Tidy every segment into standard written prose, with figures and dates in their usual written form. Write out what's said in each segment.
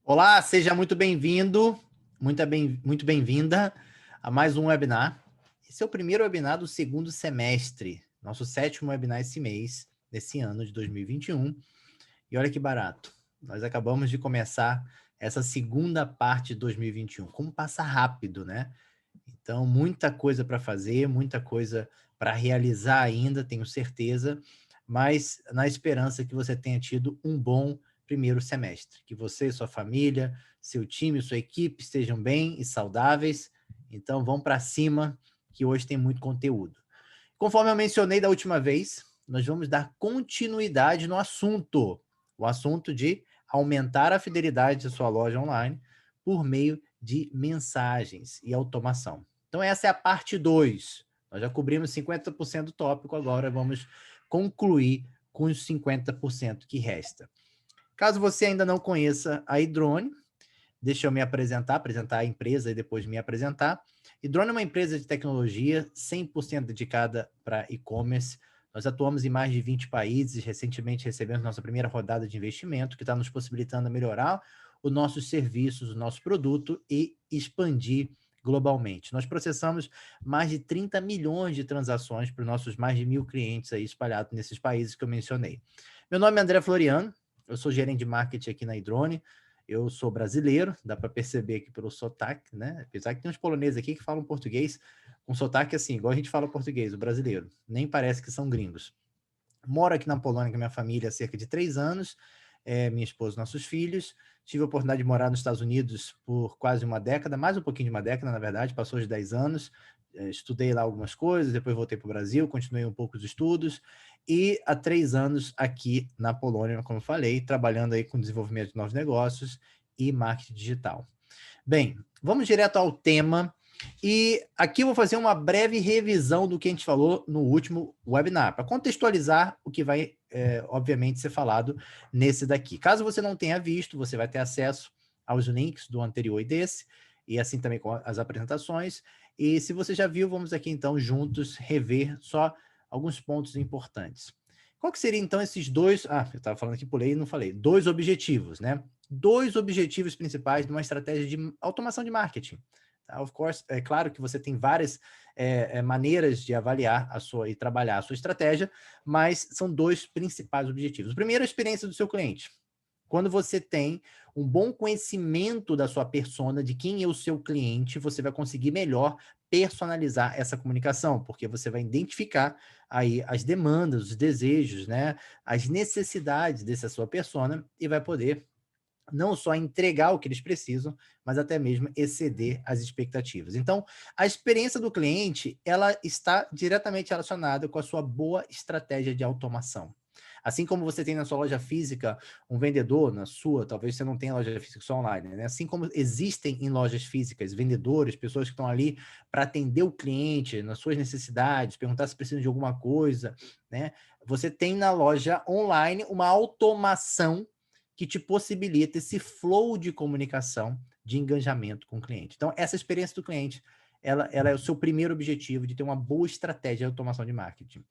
Olá, seja muito bem-vindo, muito bem-vinda a mais um webinar. Esse é o primeiro webinar do segundo semestre, nosso sétimo webinar esse mês, desse ano de 2021. E olha que barato, nós acabamos de começar essa segunda parte de 2021. Como passa rápido, né? Então, muita coisa para fazer, muita coisa para realizar ainda, tenho certeza, mas na esperança que você tenha tido um bom primeiro semestre, que você, sua família, seu time, sua equipe estejam bem e saudáveis. Então, vão para cima, que hoje tem muito conteúdo. Conforme eu mencionei da última vez, nós vamos dar continuidade no assunto, o assunto de aumentar a fidelidade da sua loja online por meio de mensagens e automação. Então, essa é a parte 2. Nós já cobrimos 50% do tópico, agora vamos concluir com os 50% que resta. Caso você ainda não conheça a Idrone, deixa eu me apresentar a empresa e depois me apresentar. Idrone é uma empresa de tecnologia 100% dedicada para e-commerce. Nós atuamos em mais de 20 países, recentemente recebemos nossa primeira rodada de investimento, que está nos possibilitando melhorar os nossos serviços, o nosso produto e expandir globalmente. Nós processamos mais de 30 milhões de transações para os nossos mais de 1.000 clientes aí espalhados nesses países que eu mencionei. Meu nome é André Floriano, eu sou gerente de marketing aqui na Idrone. Eu sou brasileiro, dá para perceber aqui pelo sotaque, né? Apesar que tem uns poloneses aqui que falam português com sotaque assim, igual a gente fala português, o brasileiro. Nem parece que são gringos. Moro aqui na Polônia com a minha família há cerca de 3 anos, minha esposa e nossos filhos. Tive a oportunidade de morar nos Estados Unidos por quase uma década, mais um pouquinho de uma década, na verdade, passou de 10 anos. Estudei lá algumas coisas, depois voltei para o Brasil, continuei um pouco os estudos, e há 3 anos aqui na Polônia, como eu falei, trabalhando aí com desenvolvimento de novos negócios e marketing digital. Bem, vamos direto ao tema. E aqui eu vou fazer uma breve revisão do que a gente falou no último webinar, para contextualizar o que vai, obviamente, ser falado nesse daqui. Caso você não tenha visto, você vai ter acesso aos links do anterior e desse, e assim também com as apresentações. E se você já viu, vamos aqui então juntos rever só alguns pontos importantes. Qual que seria então esses dois... eu estava falando aqui, pulei e não falei. 2 objetivos, né? 2 objetivos principais de uma estratégia de automação de marketing. Tá? Of course, é claro que você tem várias maneiras de avaliar a sua e trabalhar a sua estratégia, mas são 2 principais objetivos. O primeiro é a experiência do seu cliente. Quando você tem um bom conhecimento da sua persona, de quem é o seu cliente, você vai conseguir melhor personalizar essa comunicação, porque você vai identificar aí as demandas, os desejos, né, as necessidades dessa sua persona e vai poder não só entregar o que eles precisam, mas até mesmo exceder as expectativas. Então, a experiência do cliente, ela está diretamente relacionada com a sua boa estratégia de automação. Assim como você tem na sua loja física um vendedor, na sua, talvez você não tenha loja física só online, né? Assim como existem em lojas físicas vendedores, pessoas que estão ali para atender o cliente nas suas necessidades, perguntar se precisa de alguma coisa, né? Você tem na loja online uma automação que te possibilita esse flow de comunicação, de engajamento com o cliente. Então, essa experiência do cliente, ela é o seu primeiro objetivo de ter uma boa estratégia de automação de marketing.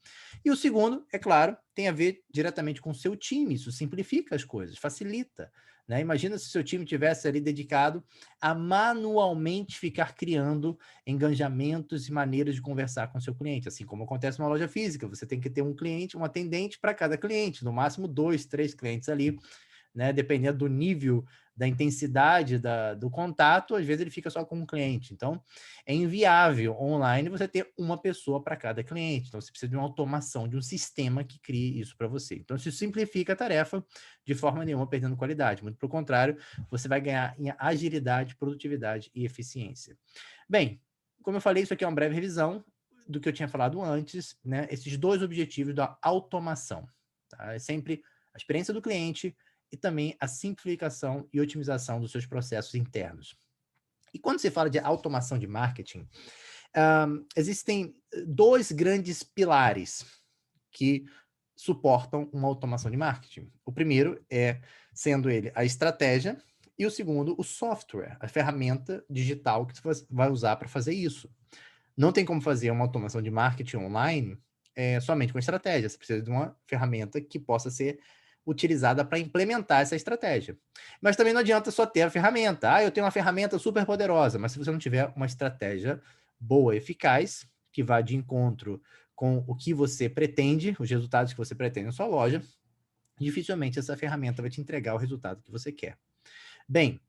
E o segundo, é claro, tem a ver diretamente com o seu time. Isso simplifica as coisas, facilita. Né? Imagina se o seu time tivesse ali dedicado a manualmente ficar criando engajamentos e maneiras de conversar com o seu cliente, assim como acontece numa loja física. Você tem que ter um cliente, um atendente para cada cliente, no máximo 2, 3 clientes ali, né, dependendo do nível da intensidade do contato, às vezes ele fica só com um cliente. Então, é inviável online você ter uma pessoa para cada cliente. Então, você precisa de uma automação, de um sistema que crie isso para você. Então, isso simplifica a tarefa de forma nenhuma perdendo qualidade. Muito pelo contrário, você vai ganhar em agilidade, produtividade e eficiência. Bem, como eu falei, isso aqui é uma breve revisão do que eu tinha falado antes, né? Esses 2 objetivos da automação. Tá? É sempre a experiência do cliente e também a simplificação e otimização dos seus processos internos. E quando se fala de automação de marketing, existem 2 grandes pilares que suportam uma automação de marketing. O primeiro sendo ele a estratégia, e o segundo, o software, a ferramenta digital que você vai usar para fazer isso. Não tem como fazer uma automação de marketing online somente com estratégia. Você precisa de uma ferramenta que possa ser utilizada para implementar essa estratégia. Mas também não adianta só ter a ferramenta. Ah, eu tenho uma ferramenta super poderosa, mas se você não tiver uma estratégia boa, eficaz, que vá de encontro com o que você pretende, os resultados que você pretende na sua loja, dificilmente essa ferramenta vai te entregar o resultado que você quer. Bem,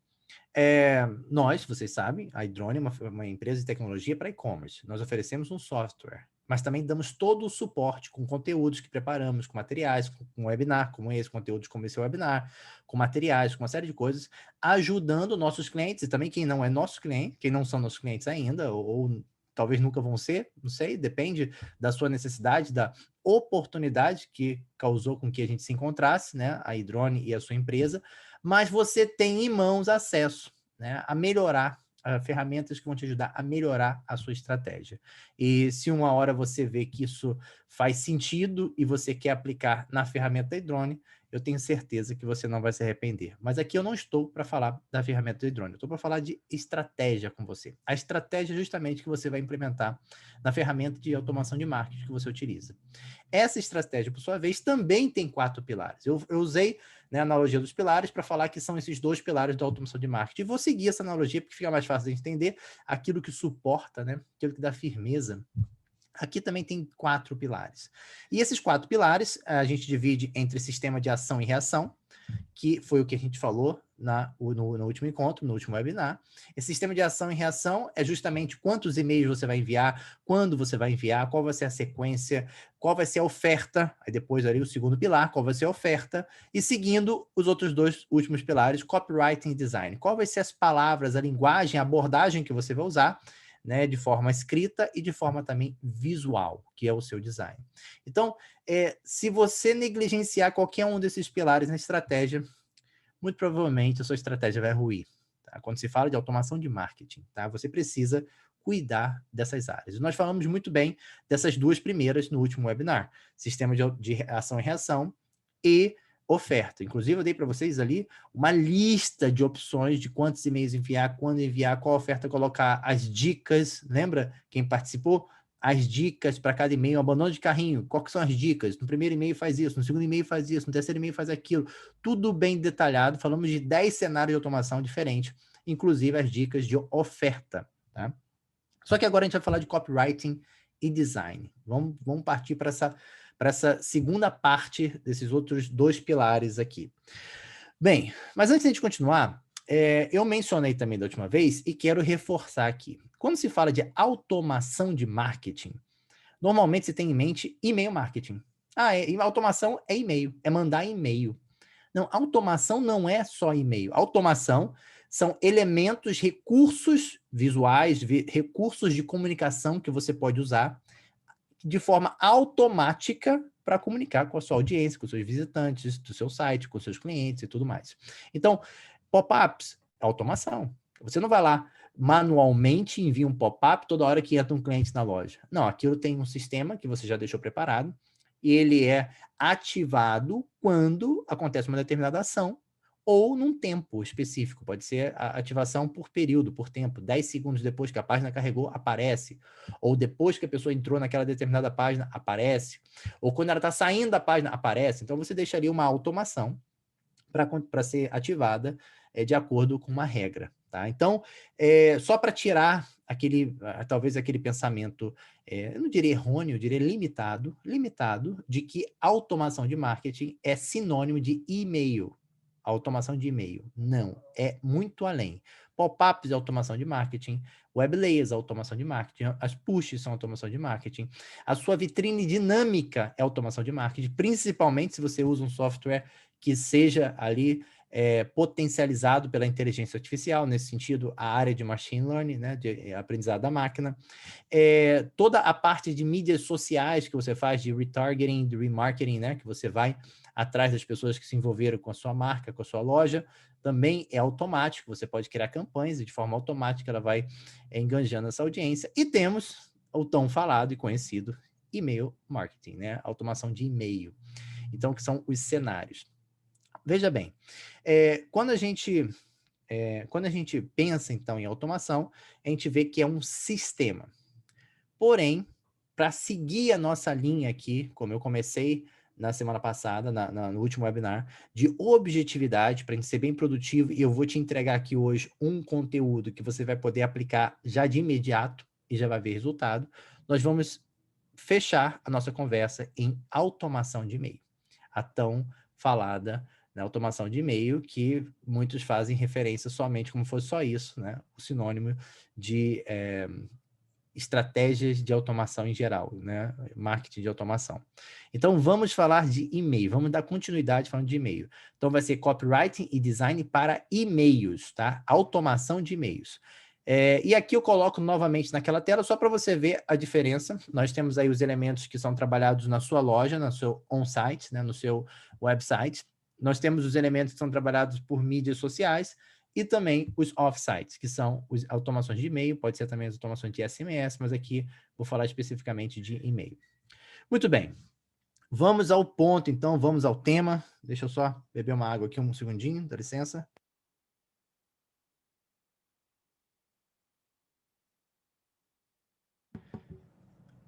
nós, vocês sabem, a iDrone é uma empresa de tecnologia para e-commerce. Nós oferecemos um software, mas também damos todo o suporte com conteúdos que preparamos, com materiais, com webinar, como esse, conteúdos como esse webinar, com materiais, com uma série de coisas, ajudando nossos clientes, e também quem não é nosso cliente, quem não são nossos clientes ainda, ou talvez nunca vão ser, não sei, depende da sua necessidade, da oportunidade que causou com que a gente se encontrasse, né, a iDrone e a sua empresa, mas você tem em mãos acesso, né, a melhorar ferramentas que vão te ajudar a melhorar a sua estratégia. E se uma hora você vê que isso faz sentido e você quer aplicar na ferramenta da iDrone, eu tenho certeza que você não vai se arrepender. Mas aqui eu não estou para falar da ferramenta da iDrone, eu estou para falar de estratégia com você. A estratégia justamente que você vai implementar na ferramenta de automação de marketing que você utiliza. Essa estratégia, por sua vez, também tem 4 pilares. Eu usei, né, a analogia dos pilares para falar que são esses 2 pilares da automação de marketing. E vou seguir essa analogia porque fica mais fácil de entender aquilo que suporta, né, aquilo que dá firmeza. Aqui também tem 4 pilares. E esses 4 pilares a gente divide entre sistema de ação e reação, que foi o que a gente falou no último encontro, no último webinar. Esse sistema de ação e reação é justamente quantos e-mails você vai enviar, quando você vai enviar, qual vai ser a sequência, qual vai ser a oferta, aí depois ali o segundo pilar, qual vai ser a oferta, e seguindo os outros 2 últimos pilares, copywriting e design. Qual vai ser as palavras, a linguagem, a abordagem que você vai usar, né, de forma escrita e de forma também visual, que é o seu design. Então, se você negligenciar qualquer um desses pilares na estratégia, muito provavelmente a sua estratégia vai ruir. Tá? Quando se fala de automação de marketing, tá? Você precisa cuidar dessas áreas. Nós falamos muito bem dessas 2 primeiras no último webinar, sistema de ação e reação e oferta. Inclusive, eu dei para vocês ali uma lista de opções de quantos e-mails enviar, quando enviar, qual oferta colocar, as dicas. Lembra quem participou? As dicas para cada e-mail, abandono de carrinho, quais são as dicas? No primeiro e-mail faz isso, no segundo e-mail faz isso, no terceiro e-mail faz aquilo. Tudo bem detalhado, falamos de 10 cenários de automação diferentes, inclusive as dicas de oferta. Tá? Só que agora a gente vai falar de copywriting e design. Vamos partir para essa segunda parte desses outros 2 pilares aqui. Bem, mas antes de a gente continuar, eu mencionei também da última vez e quero reforçar aqui. Quando se fala de automação de marketing, normalmente se tem em mente e-mail marketing. Automação é e-mail, é mandar e-mail. Não, automação não é só e-mail. Automação são elementos, recursos visuais, recursos de comunicação que você pode usar de forma automática para comunicar com a sua audiência, com os seus visitantes, do seu site, com os seus clientes e tudo mais. Então, pop-ups, automação. Você não vai lá manualmente envia um pop-up toda hora que entra um cliente na loja. Não, aquilo tem um sistema que você já deixou preparado e ele é ativado quando acontece uma determinada ação ou num tempo específico. Pode ser a ativação por período, por tempo. 10 segundos depois que a página carregou, aparece. Ou depois que a pessoa entrou naquela determinada página, aparece. Ou quando ela está saindo da página, aparece. Então, você deixaria uma automação para ser ativada de acordo com uma regra. Tá? Então, só para tirar talvez aquele pensamento, eu não diria errôneo, eu diria limitado, de que automação de marketing é sinônimo de e-mail. Automação de e-mail. Não, é muito além. Pop-ups é automação de marketing, web layers é automação de marketing, as pushes são automação de marketing, a sua vitrine dinâmica é automação de marketing, principalmente se você usa um software que seja ali potencializado pela inteligência artificial, nesse sentido, a área de machine learning, né, de aprendizado da máquina. Toda a parte de mídias sociais que você faz, de retargeting, de remarketing, né, que você vai atrás das pessoas que se envolveram com a sua marca, com a sua loja, também é automático, você pode criar campanhas e de forma automática ela vai enganjando essa audiência. E temos o tão falado e conhecido e-mail marketing, né, automação de e-mail. Então, que são os cenários. Veja bem, quando a gente pensa, então, em automação, a gente vê que é um sistema. Porém, para seguir a nossa linha aqui, como eu comecei na semana passada, no último webinar, de objetividade, para a gente ser bem produtivo, e eu vou te entregar aqui hoje um conteúdo que você vai poder aplicar já de imediato e já vai ver resultado. Nós vamos fechar a nossa conversa em automação de e-mail. A tão falada, né, automação de e-mail, que muitos fazem referência somente como fosse só isso, né? O sinônimo de estratégias de automação em geral, né? Marketing de automação. Então, vamos falar de e-mail. Vamos dar continuidade falando de e-mail. Então, vai ser copywriting e design para e-mails, tá? Automação de e-mails. E aqui eu coloco novamente naquela tela, só para você ver a diferença. Nós temos aí os elementos que são trabalhados na sua loja, no seu on-site, né? No seu website. Nós temos os elementos que são trabalhados por mídias sociais, e também os offsites, que são as automações de e-mail, pode ser também as automações de SMS, mas aqui vou falar especificamente de e-mail. Muito bem, vamos ao ponto, então, vamos ao tema. Deixa eu só beber uma água aqui um segundinho, dá licença.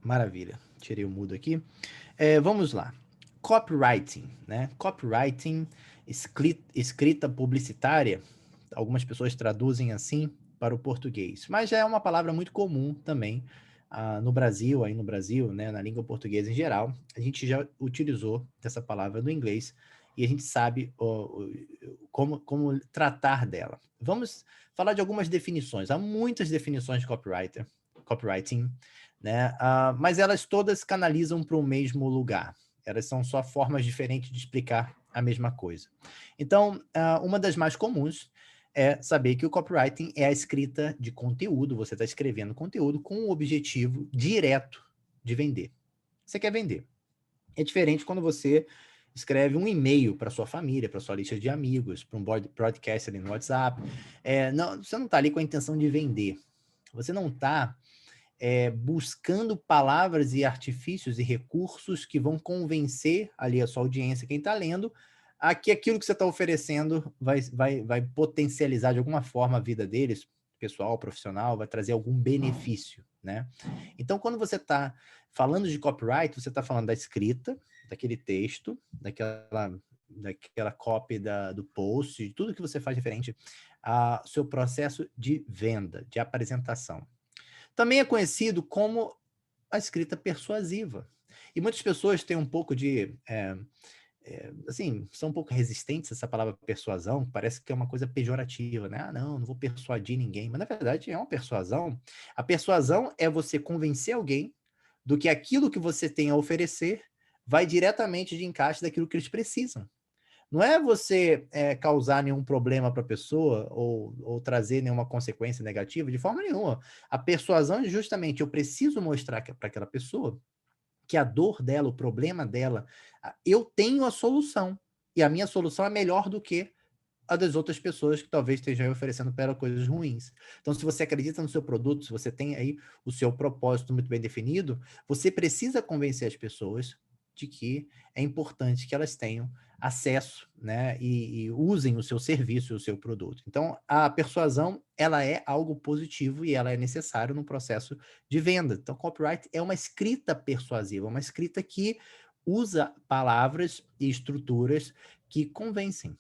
Maravilha, tirei o mudo aqui. Vamos lá. Copywriting, né? Copywriting, escrita publicitária, algumas pessoas traduzem assim para o português, mas já é uma palavra muito comum também no Brasil, aí no Brasil, né, na língua portuguesa em geral. A gente já utilizou essa palavra no inglês e a gente sabe como tratar dela. Vamos falar de algumas definições. Há muitas definições de copywriting, né? Mas elas todas canalizam para o mesmo lugar. Elas são só formas diferentes de explicar a mesma coisa. Então, uma das mais comuns é saber que o copywriting é a escrita de conteúdo. Você está escrevendo conteúdo com o objetivo direto de vender. Você quer vender. É diferente quando você escreve um e-mail para sua família, para sua lista de amigos, para um broadcast ali no WhatsApp. Você não está ali com a intenção de vender. Você não está buscando palavras e artifícios e recursos que vão convencer ali a sua audiência, quem está lendo, a que aquilo que você está oferecendo vai potencializar de alguma forma a vida deles, pessoal, profissional, vai trazer algum benefício, né? Então, quando você está falando de copyright, você está falando da escrita, daquele texto, daquela copy do post, de tudo que você faz referente ao seu processo de venda, de apresentação. Também é conhecido como a escrita persuasiva. E muitas pessoas têm um pouco de... assim, são um pouco resistentes a essa palavra persuasão, parece que é uma coisa pejorativa, né? Não vou persuadir ninguém. Mas, na verdade, é uma persuasão. A persuasão é você convencer alguém do que aquilo que você tem a oferecer vai diretamente de encaixe daquilo que eles precisam. Não é você causar nenhum problema para a pessoa ou trazer nenhuma consequência negativa, de forma nenhuma. A persuasão é justamente, eu preciso mostrar para aquela pessoa que a dor dela, o problema dela, eu tenho a solução. E a minha solução é melhor do que a das outras pessoas que talvez estejam oferecendo para ela coisas ruins. Então, se você acredita no seu produto, se você tem aí o seu propósito muito bem definido, você precisa convencer as pessoas de que é importante que elas tenham acesso, né, e usem o seu serviço, o seu produto. Então, a persuasão, ela é algo positivo e ela é necessária no processo de venda. Então, copyright é uma escrita persuasiva, uma escrita que usa palavras e estruturas que convencem.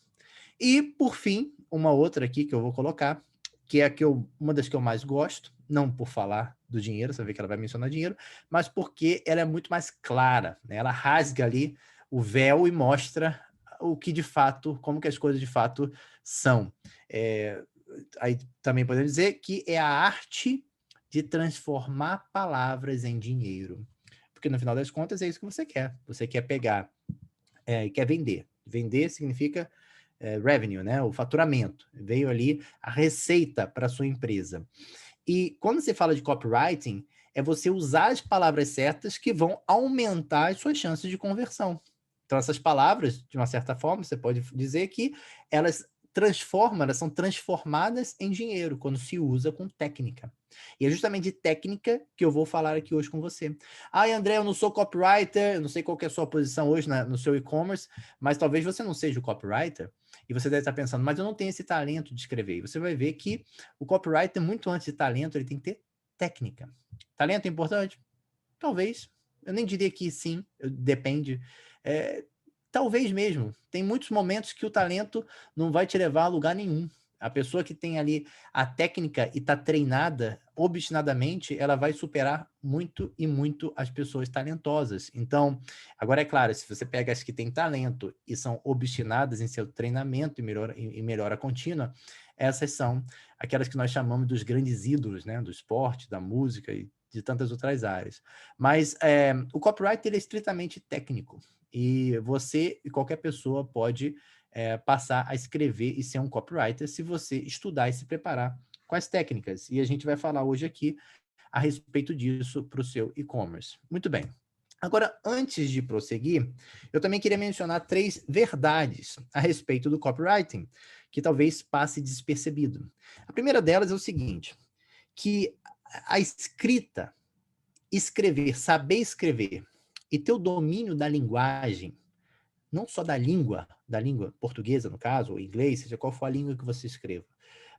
E, por fim, uma outra aqui que eu vou colocar, que é uma das que eu mais gosto, não por falar do dinheiro, você vê que ela vai mencionar dinheiro, mas porque ela é muito mais clara, né? Ela rasga ali o véu e mostra o que de fato, como que as coisas de fato são. Aí também podemos dizer que é a arte de transformar palavras em dinheiro. Porque no final das contas é isso que você quer. Você quer pegar e quer vender. Vender significa revenue, né? O faturamento. Veio ali a receita para a sua empresa. E quando você fala de copywriting, é você usar as palavras certas que vão aumentar as suas chances de conversão. Então, essas palavras, de uma certa forma, você pode dizer que elas elas são transformadas em dinheiro quando se usa com técnica. E é justamente de técnica que eu vou falar aqui hoje com você. André, eu não sou copywriter, eu não sei qual que é a sua posição hoje no seu e-commerce, mas talvez você não seja o copywriter, e você deve estar pensando, mas eu não tenho esse talento de escrever. E você vai ver que o copywriter, muito antes de talento, ele tem que ter técnica. Talento é importante? Talvez. Eu nem diria que sim, depende Talvez mesmo. Tem muitos momentos que o talento não vai te levar a lugar nenhum. A pessoa que tem ali a técnica e está treinada obstinadamente, ela vai superar muito e muito as pessoas talentosas. Então, agora é claro, se você pega as que têm talento e são obstinadas em seu treinamento e melhora contínua, essas são aquelas que nós chamamos dos grandes ídolos, né? Do esporte, da música e de tantas outras áreas. Mas o copyright ele é estritamente técnico. E você e qualquer pessoa pode passar a escrever e ser um copywriter se você estudar e se preparar com as técnicas. E a gente vai falar hoje aqui a respeito disso para o seu e-commerce. Muito bem. Agora, antes de prosseguir, eu também queria mencionar 3 verdades a respeito do copywriting, que talvez passe despercebido. A primeira delas é o seguinte, que a escrita, escrever, saber escrever e ter o domínio da linguagem, não só da língua portuguesa, no caso, ou inglês, seja qual for a língua que você escreva,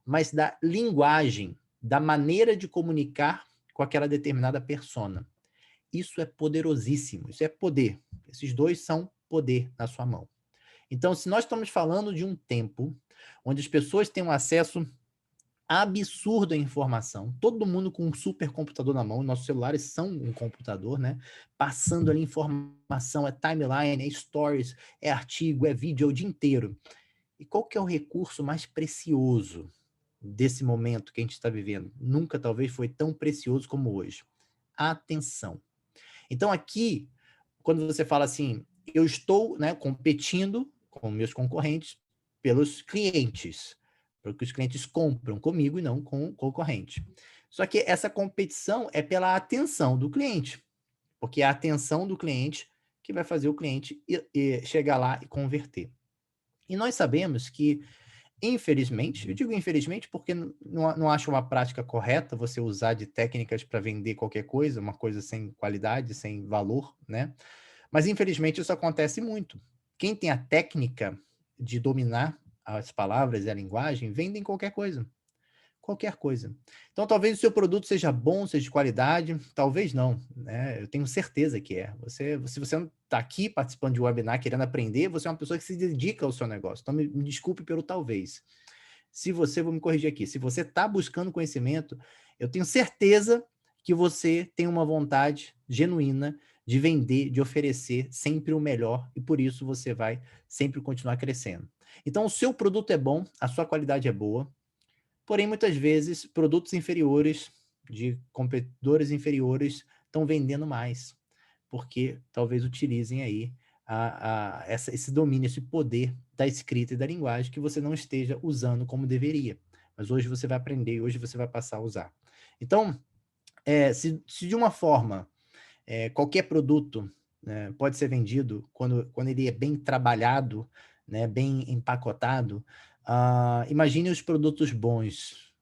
mas da linguagem, da maneira de comunicar com aquela determinada persona. Isso é poderosíssimo, isso é poder. Esses dois são poder na sua mão. Então, se nós estamos falando de um tempo onde as pessoas têm um acesso absurdo a informação, todo mundo com um supercomputador na mão, nossos celulares são um computador, né? Passando ali informação, é timeline, é stories, é artigo, é vídeo, é o dia inteiro. E qual que é o recurso mais precioso desse momento que a gente está vivendo? Nunca talvez foi tão precioso como hoje. A atenção. Então aqui, quando você fala assim, eu estou, né, competindo com meus concorrentes pelos clientes, porque os clientes compram comigo e não com o concorrente. Só que essa competição é pela atenção do cliente, porque é a atenção do cliente que vai fazer o cliente chegar lá e converter. E nós sabemos que, infelizmente, eu digo infelizmente porque não acho uma prática correta você usar de técnicas para vender qualquer coisa, uma coisa sem qualidade, sem valor, né? Mas, infelizmente, isso acontece muito. Quem tem a técnica de dominar as palavras e a linguagem, vendem qualquer coisa. Qualquer coisa. Então, talvez o seu produto seja bom, seja de qualidade, talvez não, né? Eu tenho certeza que é. Se você não está aqui participando de um webinar querendo aprender, você é uma pessoa que se dedica ao seu negócio. Então, me desculpe pelo talvez. Vou me corrigir aqui, se você está buscando conhecimento, eu tenho certeza que você tem uma vontade genuína de vender, de oferecer sempre o melhor, e por isso você vai sempre continuar crescendo. Então, o seu produto é bom, a sua qualidade é boa, porém, muitas vezes, produtos inferiores, de competidores inferiores, estão vendendo mais, porque talvez utilizem aí esse domínio, esse poder da escrita e da linguagem que você não esteja usando como deveria. Mas hoje você vai aprender e hoje você vai passar a usar. Então, se de uma forma, qualquer produto, né, pode ser vendido quando ele é bem trabalhado, né, bem empacotado, imagine os produtos bons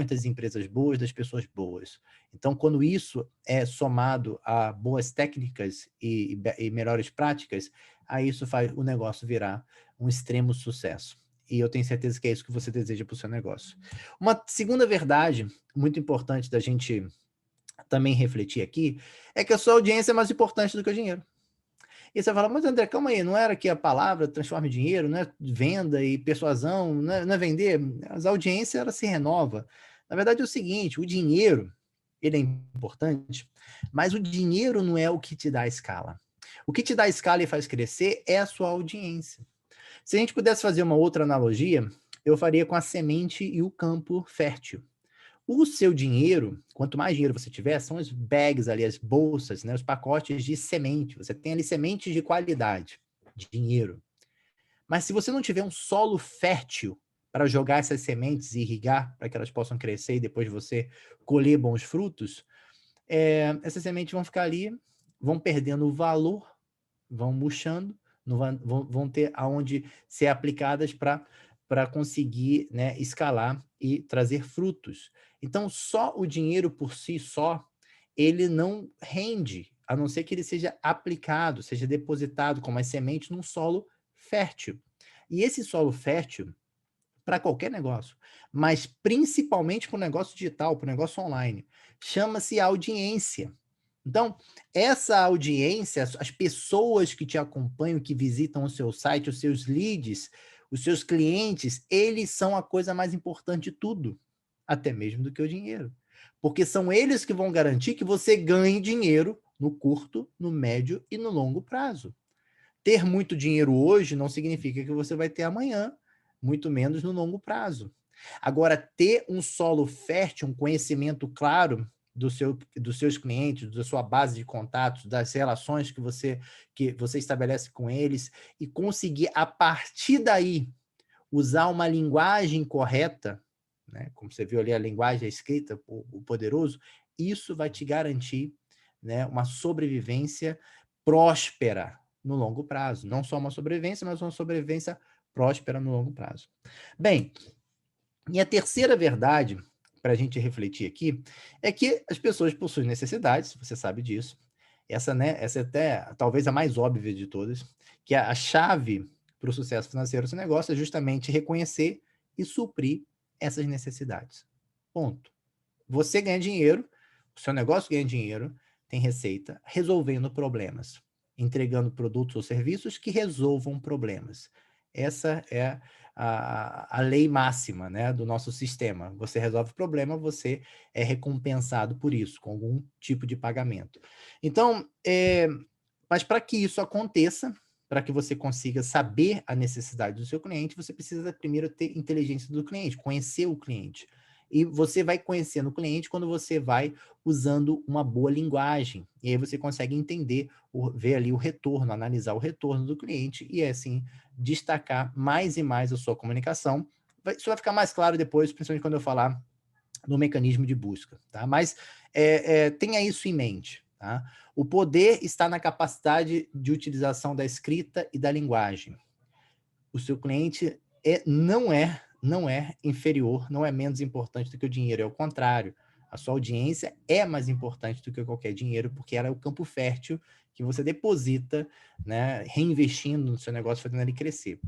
das empresas boas, das pessoas boas. Então, quando isso é somado a boas técnicas e melhores práticas, aí isso faz o negócio virar um extremo sucesso. E eu tenho certeza que é isso que você deseja para o seu negócio. Uma segunda verdade muito importante da gente também refletir aqui é que a sua audiência é mais importante do que o dinheiro. E você fala, mas André, calma aí, não era que a palavra transforma em dinheiro, não é venda e persuasão, não é vender? As audiências, ela se renova. Na verdade é o seguinte, o dinheiro, ele é importante, mas o dinheiro não é o que te dá escala. O que te dá escala e faz crescer é a sua audiência. Se a gente pudesse fazer uma outra analogia, eu faria com a semente e o campo fértil. O seu dinheiro, quanto mais dinheiro você tiver, são as bags ali, as bolsas, né, os pacotes de semente. Você tem ali sementes de qualidade, de dinheiro. Mas se você não tiver um solo fértil para jogar essas sementes e irrigar para que elas possam crescer e depois você colher bons frutos, essas sementes vão ficar ali, vão perdendo o valor, vão murchando, vão ter aonde ser aplicadas para conseguir, né, escalar e trazer frutos. Então, só o dinheiro por si só, ele não rende, a não ser que ele seja aplicado, seja depositado como as sementes num solo fértil. E esse solo fértil, para qualquer negócio, mas principalmente para o negócio digital, para o negócio online, chama-se audiência. Então, essa audiência, as pessoas que te acompanham, que visitam o seu site, os seus leads, os seus clientes, eles são a coisa mais importante de tudo, até mesmo do que o dinheiro. Porque são eles que vão garantir que você ganhe dinheiro no curto, no médio e no longo prazo. Ter muito dinheiro hoje não significa que você vai ter amanhã, muito menos no longo prazo. Agora, ter um solo fértil, um conhecimento claro dos seus clientes, da sua base de contatos, das relações que você estabelece com eles, e conseguir, a partir daí, usar uma linguagem correta, né? Como você viu ali, a linguagem escrita, o poderoso, isso vai te garantir, né, uma sobrevivência próspera no longo prazo. Não só uma sobrevivência, mas uma sobrevivência próspera no longo prazo. Bem, e a terceira verdade, para a gente refletir aqui, é que as pessoas possuem necessidades, você sabe disso. Essa, né, essa é até talvez a mais óbvia de todas, que a chave para o sucesso financeiro do seu negócio é justamente reconhecer e suprir essas necessidades. Ponto. Você ganha dinheiro, o seu negócio ganha dinheiro, tem receita, resolvendo problemas, entregando produtos ou serviços que resolvam problemas. Essa é a lei máxima, né, do nosso sistema. Você resolve o problema, você é recompensado por isso, com algum tipo de pagamento. Então, mas para que isso aconteça, para que você consiga saber a necessidade do seu cliente, você precisa primeiro ter inteligência do cliente, conhecer o cliente. E você vai conhecendo o cliente quando você vai usando uma boa linguagem. E aí você consegue entender, ver ali o retorno, analisar o retorno do cliente e assim destacar mais e mais a sua comunicação. Isso vai ficar mais claro depois, principalmente quando eu falar no mecanismo de busca, tá? Mas tenha isso em mente, tá? O poder está na capacidade de utilização da escrita e da linguagem. O seu cliente não é inferior, não é menos importante do que o dinheiro, é o contrário. A sua audiência é mais importante do que qualquer dinheiro, porque ela é o campo fértil que você deposita, né, reinvestindo no seu negócio, fazendo ele crescer.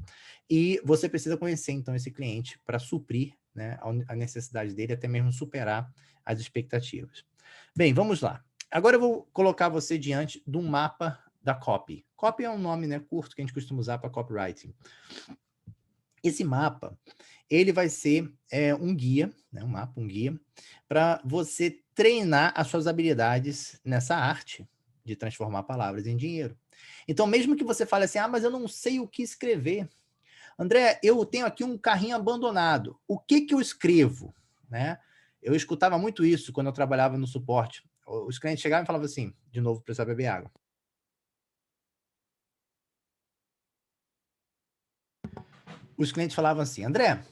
E você precisa conhecer, então, esse cliente para suprir, né, a necessidade dele, até mesmo superar as expectativas. Bem, vamos lá. Agora eu vou colocar você diante de um mapa da copy. Copy é um nome, né, curto que a gente costuma usar para copywriting. Esse mapa, ele vai ser um guia, né, um guia, para você treinar as suas habilidades nessa arte de transformar palavras em dinheiro. Então, mesmo que você fale assim, mas eu não sei o que escrever. André, eu tenho aqui um carrinho abandonado. O que eu escrevo? Né? Eu escutava muito isso quando eu trabalhava no suporte. Os clientes chegavam e falavam assim, de novo, precisava beber água. Os clientes falavam assim, André,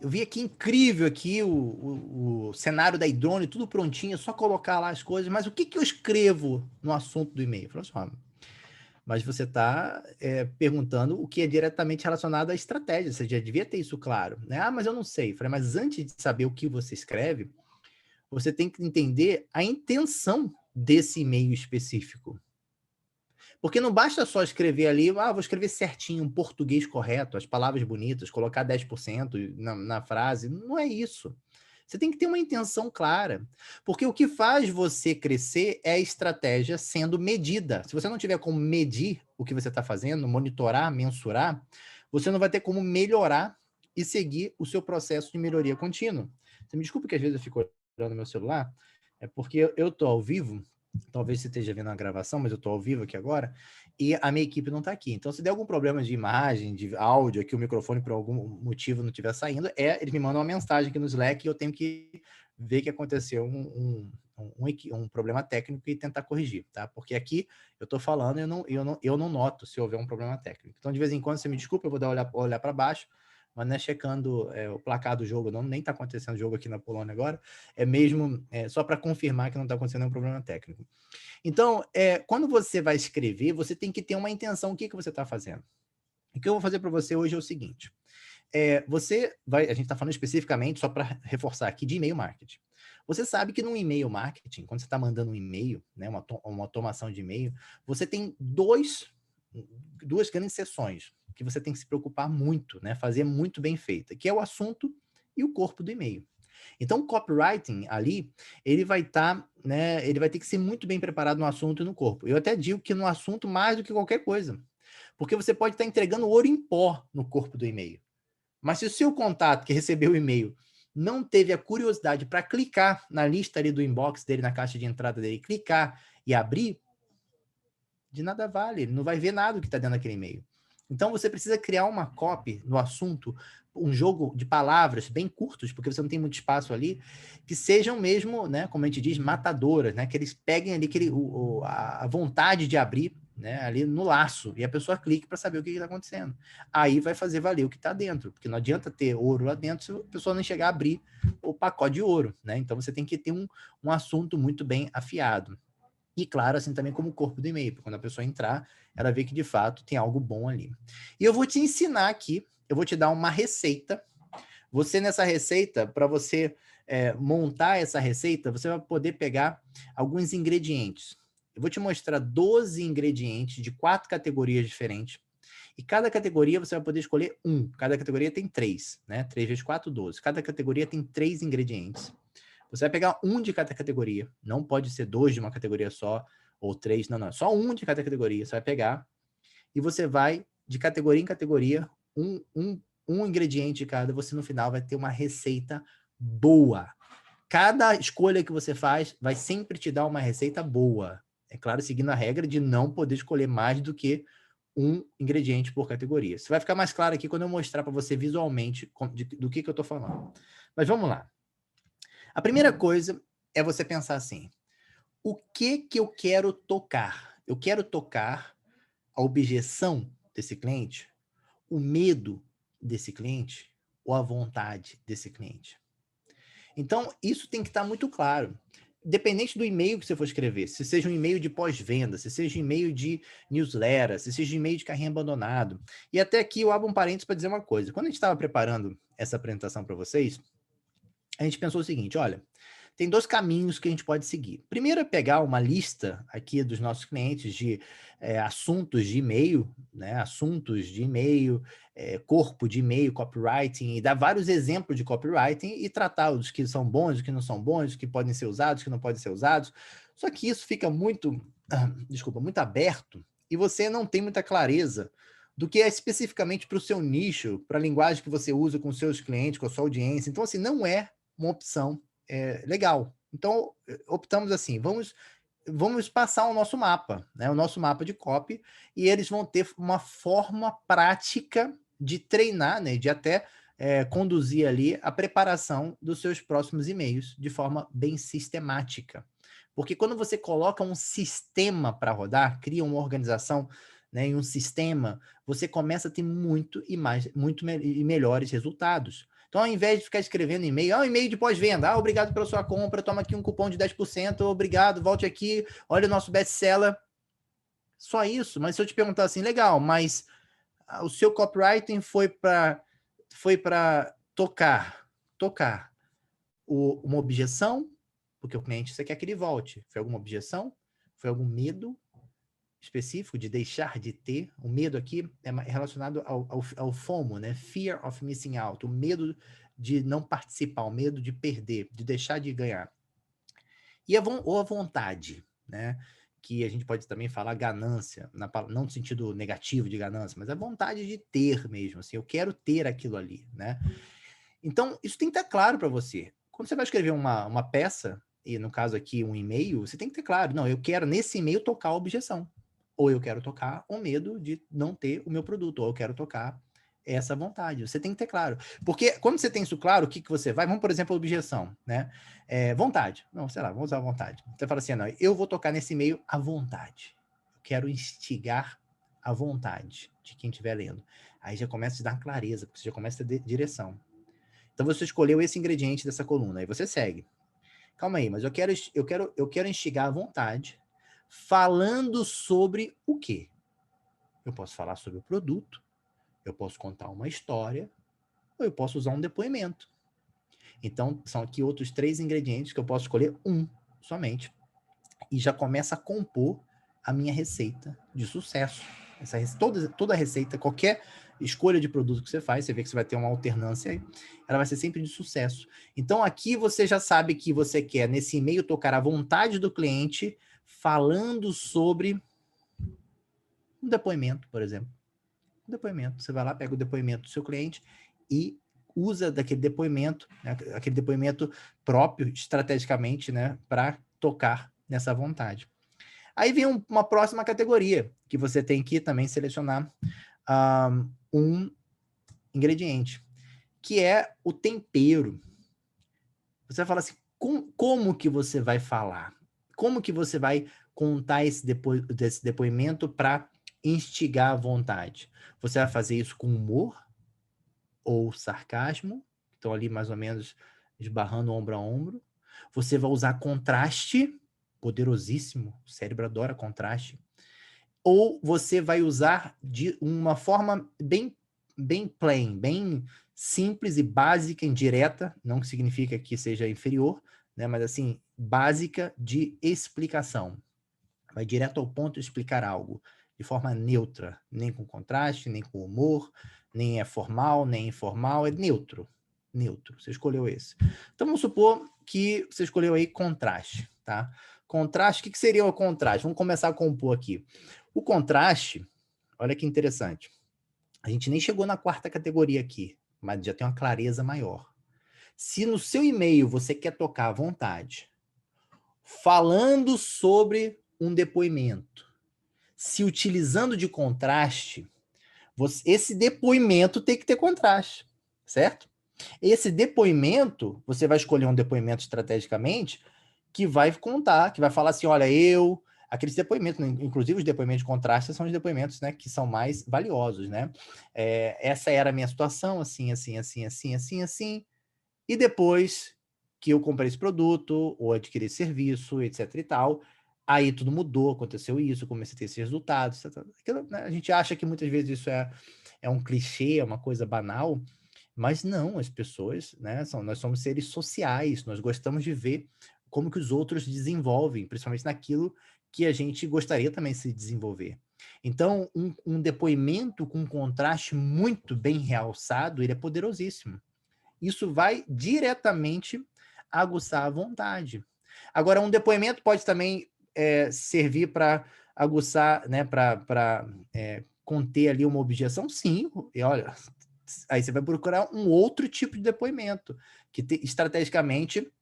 eu vi aqui incrível aqui o cenário da Idrone, tudo prontinho, é só colocar lá as coisas, mas o que eu escrevo no assunto do e-mail? Eu falei assim, mas você está perguntando o que é diretamente relacionado à estratégia, você já devia ter isso claro. Né? Mas eu não sei. Eu falei, mas antes de saber o que você escreve, você tem que entender a intenção desse e-mail específico. Porque não basta só escrever ali, vou escrever certinho, um português correto, as palavras bonitas, colocar 10% na frase. Não é isso. Você tem que ter uma intenção clara. Porque o que faz você crescer é a estratégia sendo medida. Se você não tiver como medir o que você está fazendo, monitorar, mensurar, você não vai ter como melhorar e seguir o seu processo de melhoria contínua. Você me desculpa que às vezes eu fico olhando no meu celular, é porque eu estou ao vivo, talvez você esteja vendo a gravação, mas eu estou ao vivo aqui agora, e a minha equipe não está aqui. Então, se der algum problema de imagem, de áudio, aqui o microfone por algum motivo não estiver saindo, eles me mandam uma mensagem aqui no Slack e eu tenho que ver que aconteceu um problema técnico e tentar corrigir, tá? Porque aqui eu estou falando e eu não noto se houver um problema técnico. Então, de vez em quando, você me desculpa, eu vou olhar para baixo, mas não é checando o placar do jogo, não, nem está acontecendo jogo aqui na Polônia agora, é mesmo só para confirmar que não está acontecendo nenhum problema técnico. Então, quando você vai escrever, você tem que ter uma intenção, o que você está fazendo. O que eu vou fazer para você hoje é o seguinte, a gente está falando especificamente, só para reforçar aqui, de e-mail marketing. Você sabe que no e-mail marketing, quando você está mandando um e-mail, né, uma automação de e-mail, você tem duas grandes seções que você tem que se preocupar muito, né, fazer muito bem feita, que é o assunto e o corpo do e-mail. Então, o copywriting ali, ele vai estar, né, ele vai ter que ser muito bem preparado no assunto e no corpo. Eu até digo que no assunto mais do que qualquer coisa. Porque você pode estar entregando ouro em pó no corpo do e-mail. Mas se o seu contato que recebeu o e-mail não teve a curiosidade para clicar na lista ali do inbox dele, na caixa de entrada dele, clicar e abrir, de nada vale, ele não vai ver nada do que está dentro daquele e-mail. Então você precisa criar uma copy no assunto, um jogo de palavras bem curtos, porque você não tem muito espaço ali, que sejam mesmo, né, como a gente diz, matadoras, né, que eles peguem ali a vontade de abrir, né, ali no laço, e a pessoa clique para saber o que está acontecendo. Aí vai fazer valer o que está dentro, porque não adianta ter ouro lá dentro se a pessoa não chegar a abrir o pacote de ouro, né? Então você tem que ter um assunto muito bem afiado. E claro, assim também como o corpo do e-mail, quando a pessoa entrar, ela vê que de fato tem algo bom ali. E eu vou te ensinar aqui, eu vou te dar uma receita. Você nessa receita, para você montar essa receita, você vai poder pegar alguns ingredientes. Eu vou te mostrar 12 ingredientes de 4 categorias diferentes. E cada categoria você vai poder escolher um. Cada categoria tem 3, né? 3 vezes 4, 12. Cada categoria tem 3 ingredientes. Você vai pegar um de cada categoria. Não pode ser 2 de uma categoria só, ou 3, não. Só um de cada categoria. Você vai pegar e você vai, de categoria em categoria, um ingrediente de cada, você no final vai ter uma receita boa. Cada escolha que você faz vai sempre te dar uma receita boa. É claro, seguindo a regra de não poder escolher mais do que um ingrediente por categoria. Isso vai ficar mais claro aqui quando eu mostrar para você visualmente do que eu estou falando. Mas vamos lá. A primeira coisa é você pensar assim, o que eu quero tocar? Eu quero tocar a objeção desse cliente, o medo desse cliente ou a vontade desse cliente. Então, isso tem que estar muito claro. Independente do e-mail que você for escrever, se seja um e-mail de pós-venda, se seja um e-mail de newsletter, se seja um e-mail de carrinho abandonado. E até aqui eu abro um parênteses para dizer uma coisa. Quando a gente estava preparando essa apresentação para vocês, a gente pensou o seguinte, olha, tem 2 caminhos que a gente pode seguir. Primeiro é pegar uma lista aqui dos nossos clientes de assuntos de e-mail, né? Assuntos de e-mail, corpo de e-mail, copywriting, e dar vários exemplos de copywriting e tratar os que são bons, os que não são bons, os que podem ser usados, os que não podem ser usados. Só que isso fica muito, muito aberto e você não tem muita clareza do que é especificamente para o seu nicho, para a linguagem que você usa com os seus clientes, com a sua audiência. Então, assim, não é uma opção legal. Então, optamos assim, vamos passar o nosso mapa, né? O nosso mapa de copy, e eles vão ter uma forma prática de treinar, né? De até conduzir ali a preparação dos seus próximos e-mails de forma bem sistemática. Porque quando você coloca um sistema para rodar, cria uma organização, né, em um sistema, você começa a ter muito melhores resultados. Então, ao invés de ficar escrevendo e-mail, um e-mail de pós-venda, obrigado pela sua compra, toma aqui um cupom de 10%, obrigado, volte aqui, olha o nosso best-seller. Só isso, mas se eu te perguntar assim, legal, mas o seu copywriting foi para tocar uma objeção, porque o cliente, você quer que ele volte. Foi alguma objeção? Foi algum medo específico de deixar de ter? O medo aqui é relacionado ao FOMO, né? Fear of missing out, o medo de não participar, o medo de perder, de deixar de ganhar. Ou a vontade, né? Que a gente pode também falar ganância, não no sentido negativo de ganância, mas a vontade de ter mesmo, assim, eu quero ter aquilo ali, né? Então, isso tem que estar claro para você. Quando você vai escrever uma peça, e no caso aqui um e-mail, você tem que ter claro, não, eu quero nesse e-mail tocar a objeção, ou eu quero tocar o medo de não ter o meu produto, ou eu quero tocar essa vontade. Você tem que ter claro. Porque quando você tem isso claro, o que você vai? Vamos, por exemplo, a objeção, né? Vontade. Não, sei lá, vamos usar a vontade. Você fala assim, não, eu vou tocar nesse e-mail a vontade. Eu quero instigar a vontade de quem estiver lendo. Aí já começa a te dar clareza, porque você já começa a ter direção. Então você escolheu esse ingrediente dessa coluna, aí você segue. Calma aí, mas eu quero instigar a vontade falando sobre o quê? Eu posso falar sobre o produto, eu posso contar uma história, ou eu posso usar um depoimento. Então, são aqui outros 3 ingredientes que eu posso escolher um somente. E já começa a compor a minha receita de sucesso. Toda receita, qualquer escolha de produto que você faz, você vê que você vai ter uma alternância aí, ela vai ser sempre de sucesso. Então, aqui você já sabe que você quer, nesse e-mail, tocar a vontade do cliente, falando sobre um depoimento, por exemplo. Um depoimento. Você vai lá, pega o depoimento do seu cliente e usa daquele depoimento, né, aquele depoimento próprio, estrategicamente, né, para tocar nessa vontade. Aí vem uma próxima categoria, que você tem que também selecionar um ingrediente, que é o tempero. Você vai falar assim, como que você vai falar? Como que você vai contar esse depoimento para instigar a vontade? Você vai fazer isso com humor ou sarcasmo? Então ali mais ou menos esbarrando ombro a ombro. Você vai usar contraste, poderosíssimo, o cérebro adora contraste. Ou você vai usar de uma forma bem plain, bem simples e básica, indireta, não que significa que seja inferior, né, mas assim, básica de explicação. Vai direto ao ponto de explicar algo, de forma neutra, nem com contraste, nem com humor, nem é formal, nem informal, é neutro. Neutro, você escolheu esse. Então vamos supor que você escolheu aí contraste, tá? Contraste, o que seria o contraste? Vamos começar a compor aqui. O contraste, olha que interessante. A gente nem chegou na quarta categoria aqui, mas já tem uma clareza maior. Se no seu e-mail você quer tocar à vontade, falando sobre um depoimento, se utilizando de contraste, esse depoimento tem que ter contraste, certo? Esse depoimento, você vai escolher um depoimento estrategicamente que vai contar, que vai falar assim, olha, aqueles depoimentos, inclusive os depoimentos de contraste são os depoimentos, né, que são mais valiosos, né? Essa era a minha situação, assim, assim, assim, assim, assim, assim, e depois que eu comprei esse produto, ou adquiri esse serviço, etc e tal, aí tudo mudou, aconteceu isso, comecei a ter esses resultados, etc. Aquilo, né, a gente acha que muitas vezes isso é um clichê, é uma coisa banal, mas não, as pessoas, né, nós somos seres sociais, nós gostamos de ver como que os outros desenvolvem, principalmente naquilo que a gente gostaria também de se desenvolver. Então, um depoimento com contraste muito bem realçado, ele é poderosíssimo. Isso vai diretamente aguçar a vontade. Agora, um depoimento pode também servir para aguçar, né, para conter ali uma objeção? Sim, e olha, aí você vai procurar um outro tipo de depoimento, que estrategicamente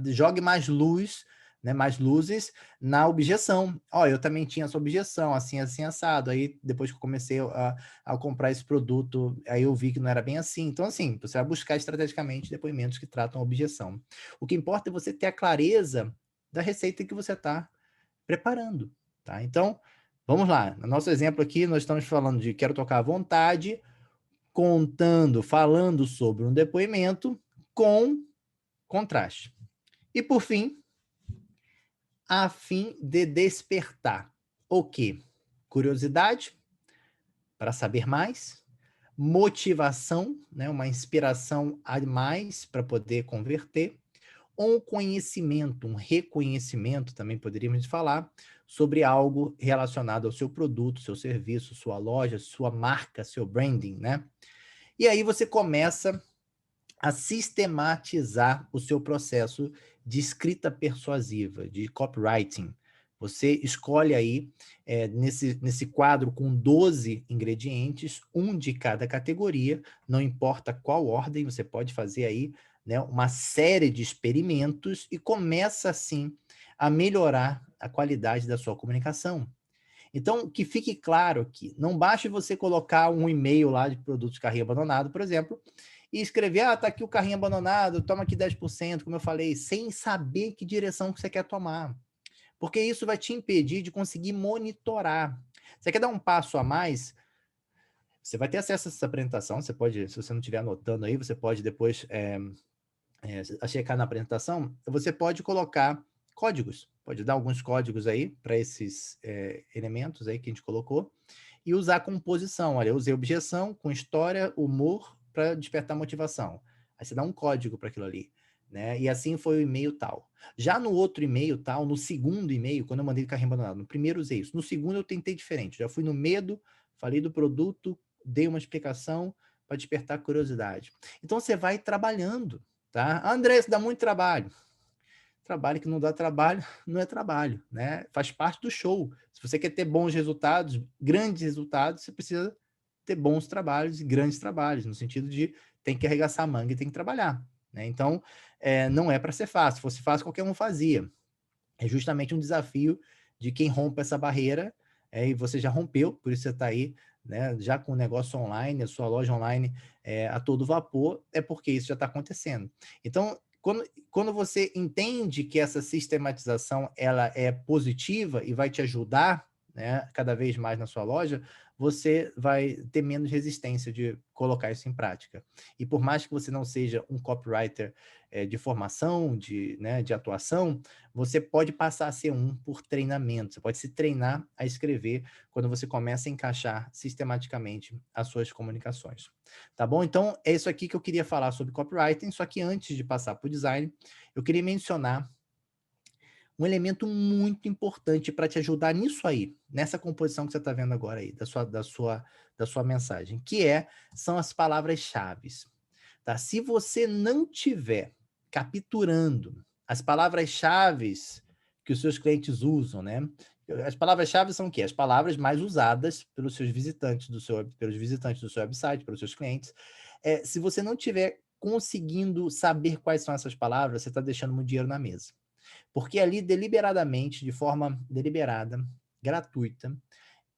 jogue mais luz, né, mais luzes na objeção. Ó, eu também tinha essa objeção, assim, assim, assado. Aí, depois que eu comecei a comprar esse produto, aí eu vi que não era bem assim. Então, assim, você vai buscar estrategicamente depoimentos que tratam a objeção. O que importa é você ter a clareza da receita que você está preparando, tá? Então, vamos lá. No nosso exemplo aqui, nós estamos falando de quero tocar à vontade, falando sobre um depoimento com contraste. E por fim, a fim de despertar o quê? Curiosidade para saber mais, motivação, né, uma inspiração a mais para poder converter, um conhecimento, um reconhecimento, também poderíamos falar, sobre algo relacionado ao seu produto, seu serviço, sua loja, sua marca, seu branding, né? E aí você começa a sistematizar o seu processo de escrita persuasiva, de copywriting. Você escolhe aí, nesse quadro com 12 ingredientes, um de cada categoria, não importa qual ordem, você pode fazer aí, né, uma série de experimentos e começa, assim, a melhorar a qualidade da sua comunicação. Então, que fique claro que não basta você colocar um e-mail lá de produtos de carrinho abandonado, por exemplo, e escrever, tá aqui o carrinho abandonado, toma aqui 10%, como eu falei, sem saber que direção que você quer tomar. Porque isso vai te impedir de conseguir monitorar. Você quer dar um passo a mais? Você vai ter acesso a essa apresentação, você pode, se você não estiver anotando aí, você pode depois checar na apresentação, você pode colocar códigos, pode dar alguns códigos aí para esses elementos aí que a gente colocou, e usar composição. Olha, eu usei objeção com história, humor, para despertar motivação. Aí você dá um código para aquilo ali, né? E assim foi o e-mail tal. Já no outro e-mail tal, no segundo e-mail, quando eu mandei o carrinho abandonado, no primeiro usei isso, no segundo eu tentei diferente, já fui no medo, falei do produto, dei uma explicação para despertar curiosidade. Então, você vai trabalhando, tá? André, isso dá muito trabalho. Trabalho que não dá trabalho, não é trabalho, né? Faz parte do show. Se você quer ter bons resultados, grandes resultados, você precisa ter bons trabalhos e grandes trabalhos, no sentido de tem que arregaçar a manga e tem que trabalhar, né? Então, não é para ser fácil. Se fosse fácil, qualquer um fazia. É justamente um desafio de quem rompe essa barreira, e você já rompeu, por isso você está aí, né, já com o negócio online, a sua loja online a todo vapor, é porque isso já está acontecendo. Então, quando você entende que essa sistematização ela é positiva e vai te ajudar, né, cada vez mais na sua loja, você vai ter menos resistência de colocar isso em prática. E por mais que você não seja um copywriter de formação, né, de atuação, você pode passar a ser um por treinamento. Você pode se treinar a escrever quando você começa a encaixar sistematicamente as suas comunicações. Tá bom? Então, é isso aqui que eu queria falar sobre copywriting, só que antes de passar para o design, eu queria mencionar um elemento muito importante para te ajudar nisso aí, nessa composição que você está vendo agora aí, da sua mensagem, são as palavras-chave. Tá? Se você não tiver capturando as palavras-chave que os seus clientes usam, né? As palavras-chave são o quê? As palavras mais usadas pelos seus visitantes pelos visitantes do seu website, pelos seus clientes. Se você não tiver conseguindo saber quais são essas palavras, você está deixando muito dinheiro na mesa. Porque ali, deliberadamente, de forma deliberada, gratuita,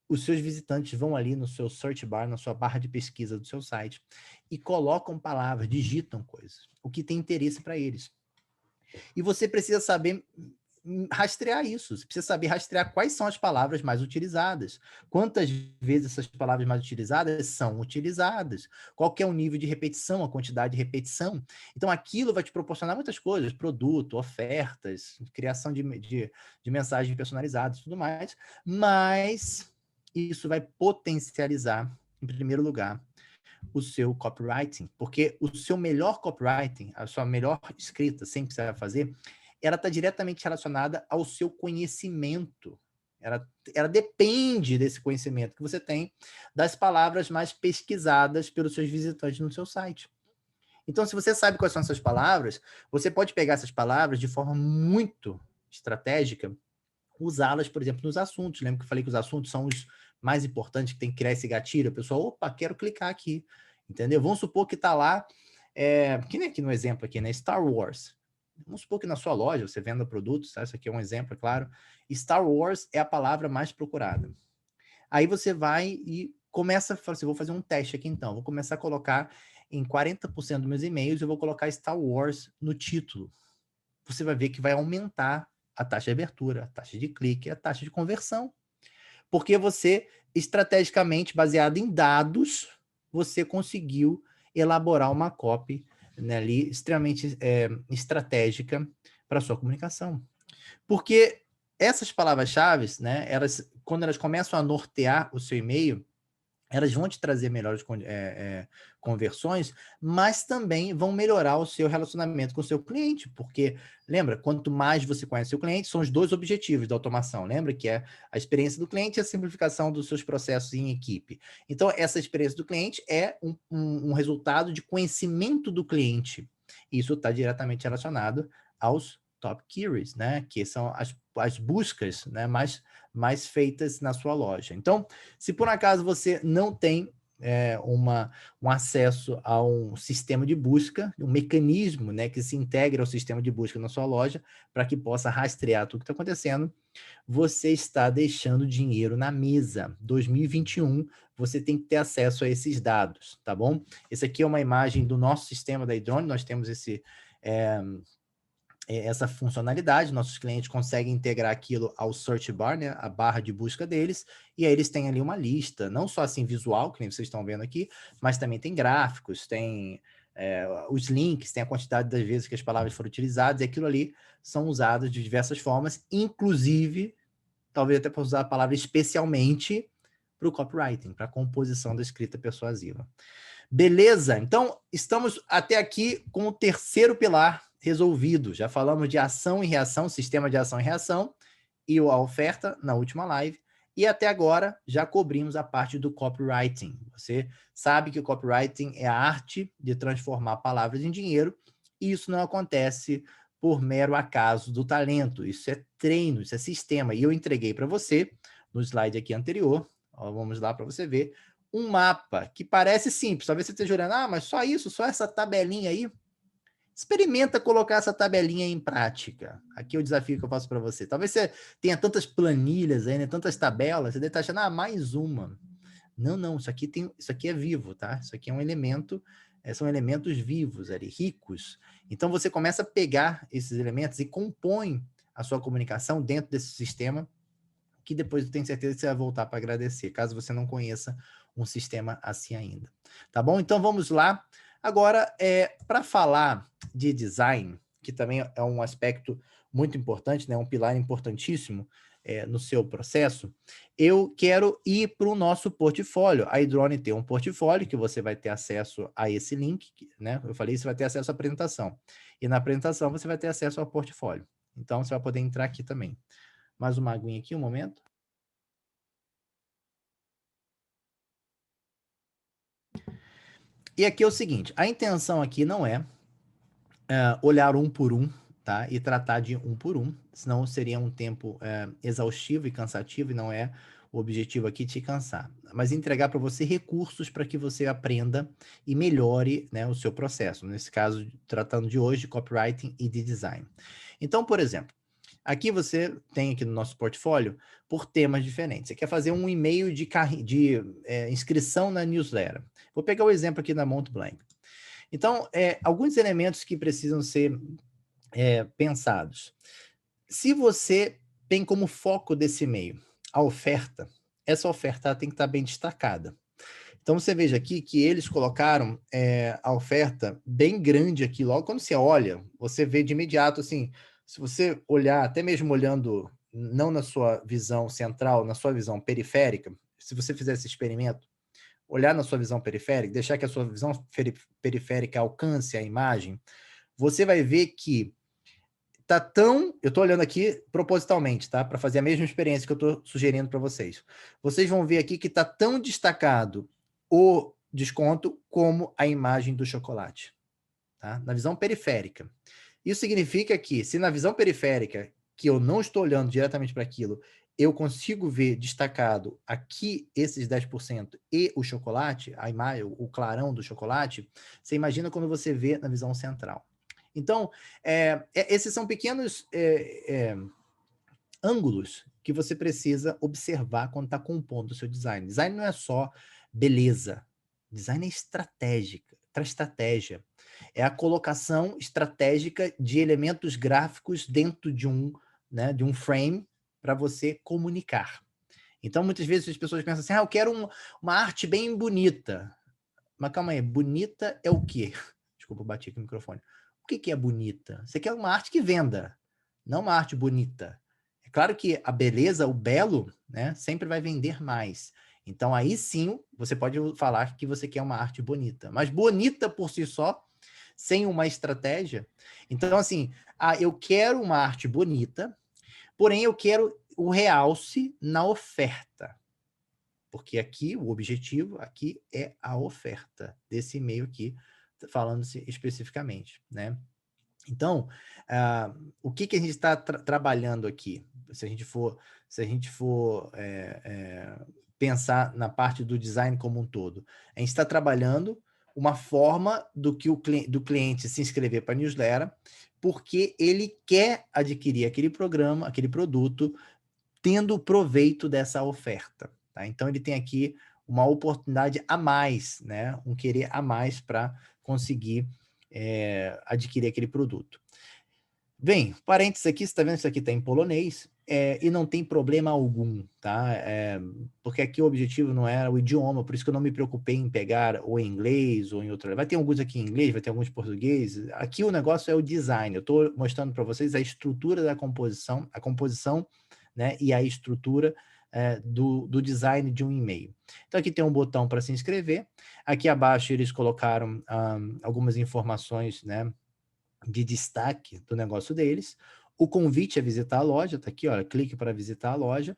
os seus visitantes vão ali no seu search bar, na sua barra de pesquisa do seu site, e colocam palavras, digitam coisas, o que tem interesse para eles. E você precisa saber rastrear isso. Você precisa saber rastrear quais são as palavras mais utilizadas. Quantas vezes essas palavras mais utilizadas são utilizadas. Qual que é o nível de repetição, a quantidade de repetição. Então, aquilo vai te proporcionar muitas coisas. Produto, ofertas, criação de mensagens personalizadas e tudo mais. Mas isso vai potencializar, em primeiro lugar, o seu copywriting. Porque o seu melhor copywriting, a sua melhor escrita, sempre que você vai fazer, ela está diretamente relacionada ao seu conhecimento. Ela depende desse conhecimento que você tem das palavras mais pesquisadas pelos seus visitantes no seu site. Então, se você sabe quais são essas palavras, você pode pegar essas palavras de forma muito estratégica, usá-las, por exemplo, nos assuntos. Lembra que eu falei que os assuntos são os mais importantes, que tem que criar esse gatilho? A pessoa, opa, quero clicar aqui, entendeu? Vamos supor que está lá, que nem aqui no exemplo aqui, né? Star Wars. Vamos supor que na sua loja você venda produtos, tá? Isso aqui é um exemplo, é claro. Star Wars é a palavra mais procurada. Aí você vai e começa a falar assim, vou fazer um teste aqui então. Vou começar a colocar em 40% dos meus e-mails, eu vou colocar Star Wars no título. Você vai ver que vai aumentar a taxa de abertura, a taxa de clique, a taxa de conversão. Porque você, estrategicamente, baseado em dados, você conseguiu elaborar uma copy, né, ali extremamente estratégica para a sua comunicação. Porque essas palavras-chave, né, quando elas começam a nortear o seu e-mail, elas vão te trazer melhores conversões, mas também vão melhorar o seu relacionamento com o seu cliente, porque, lembra, quanto mais você conhece o cliente, são os dois objetivos da automação, lembra? Que é a experiência do cliente e a simplificação dos seus processos em equipe. Então, essa experiência do cliente é um resultado de conhecimento do cliente. Isso está diretamente relacionado aos top queries, né? Que são as buscas, né, mais feitas na sua loja. Então, se por acaso você não tem um acesso a um sistema de busca, um mecanismo, né, que se integra ao sistema de busca na sua loja, para que possa rastrear tudo que está acontecendo, você está deixando dinheiro na mesa. 2021, você tem que ter acesso a esses dados, tá bom? Esse aqui é uma imagem do nosso sistema da iDrone, nós temos essa funcionalidade, nossos clientes conseguem integrar aquilo ao search bar, né, a barra de busca deles, e aí eles têm ali uma lista, não só assim visual, que nem vocês estão vendo aqui, mas também tem gráficos, tem os links, tem a quantidade das vezes que as palavras foram utilizadas, e aquilo ali são usados de diversas formas, inclusive, talvez até para usar a palavra especialmente para o copywriting, para a composição da escrita persuasiva. Beleza? Então, estamos até aqui com o terceiro pilar resolvido. Já falamos de ação e reação, sistema de ação e reação, e a oferta na última live. E até agora já cobrimos a parte do copywriting. Você sabe que o copywriting é a arte de transformar palavras em dinheiro, e isso não acontece por mero acaso do talento. Isso é treino, isso é sistema. E eu entreguei para você, no slide aqui anterior, ó, vamos lá para você ver, um mapa que parece simples. Talvez você esteja olhando, mas só isso, só essa tabelinha aí? Experimenta colocar essa tabelinha em prática. Aqui é o desafio que eu faço para você. Talvez você tenha tantas planilhas aí, né, tantas tabelas, você deve estar achando, mais uma. Não, isso aqui é vivo, tá? Isso aqui é um elemento, são elementos vivos ali, ricos. Então você começa a pegar esses elementos e compõe a sua comunicação dentro desse sistema, que depois eu tenho certeza que você vai voltar para agradecer, caso você não conheça um sistema assim ainda. Tá bom? Então vamos lá. Agora, para falar de design, que também é um aspecto muito importante, né? Um pilar importantíssimo no seu processo, eu quero ir para o nosso portfólio. A iDrone tem um portfólio que você vai ter acesso a esse link, né? Eu falei, você vai ter acesso à apresentação. E na apresentação você vai ter acesso ao portfólio. Então você vai poder entrar aqui também. Mais uma aguinha aqui, um momento. E aqui é o seguinte, a intenção aqui não é olhar um por um, tá? E tratar de um por um, senão seria um tempo exaustivo e cansativo, e não é o objetivo aqui te cansar. Mas entregar para você recursos para que você aprenda e melhore, né, o seu processo. Nesse caso, tratando de hoje de copywriting e de design. Então, por exemplo, aqui você tem aqui no nosso portfólio por temas diferentes. Você quer fazer um e-mail de inscrição na newsletter. Vou pegar o exemplo aqui da Montblanc. Então, alguns elementos que precisam ser pensados. Se você tem como foco desse e-mail a oferta, essa oferta tem que estar bem destacada. Então, você veja aqui que eles colocaram a oferta bem grande aqui. Logo quando você olha, você vê de imediato, assim, se você olhar, até mesmo olhando não na sua visão central, na sua visão periférica, se você fizer esse experimento, olhar na sua visão periférica, deixar que a sua visão periférica alcance a imagem, você vai ver que tá tão... Eu estou olhando aqui propositalmente, tá? Para fazer a mesma experiência que eu estou sugerindo para vocês. Vocês vão ver aqui que está tão destacado o desconto como a imagem do chocolate, tá? Na visão periférica. Isso significa que, se na visão periférica, que eu não estou olhando diretamente para aquilo, eu consigo ver destacado aqui esses 10% e o chocolate, a imagem, o clarão do chocolate, você imagina quando você vê na visão central. Então, esses são pequenos ângulos que você precisa observar quando está compondo o seu design. Design não é só beleza. Design é estratégia. É a colocação estratégica de elementos gráficos dentro de um frame para você comunicar. Então, muitas vezes as pessoas pensam assim, eu quero uma arte bem bonita. Mas calma aí, bonita é o quê? Desculpa, eu bati aqui no microfone. O que é bonita? Você quer uma arte que venda, não uma arte bonita. É claro que a beleza, o belo, né, sempre vai vender mais. Então, aí sim, você pode falar que você quer uma arte bonita. Mas bonita por si só, sem uma estratégia. Então, assim, eu quero uma arte bonita, porém eu quero o realce na oferta. Porque aqui, o objetivo aqui é a oferta desse e-mail aqui, falando-se especificamente, né? Então, o que a gente está trabalhando aqui? Se a gente for pensar na parte do design como um todo, a gente está trabalhando uma forma do cliente se inscrever para a newsletter, porque ele quer adquirir aquele programa, aquele produto, tendo proveito dessa oferta. Tá? Então, ele tem aqui uma oportunidade a mais, né? Um querer a mais para conseguir adquirir aquele produto. Bem, parênteses aqui, você está vendo que isso aqui está em polonês, e não tem problema algum, tá? Porque aqui o objetivo não era o idioma, por isso que eu não me preocupei em pegar ou em inglês ou em outro. Vai ter alguns aqui em inglês, vai ter alguns em português. Aqui o negócio é o design. Eu estou mostrando para vocês a estrutura da composição, né, e a estrutura do design de um e-mail. Então aqui tem um botão para se inscrever. Aqui abaixo eles colocaram algumas informações, né, de destaque do negócio deles. O convite a visitar a loja, tá aqui, olha, clique para visitar a loja.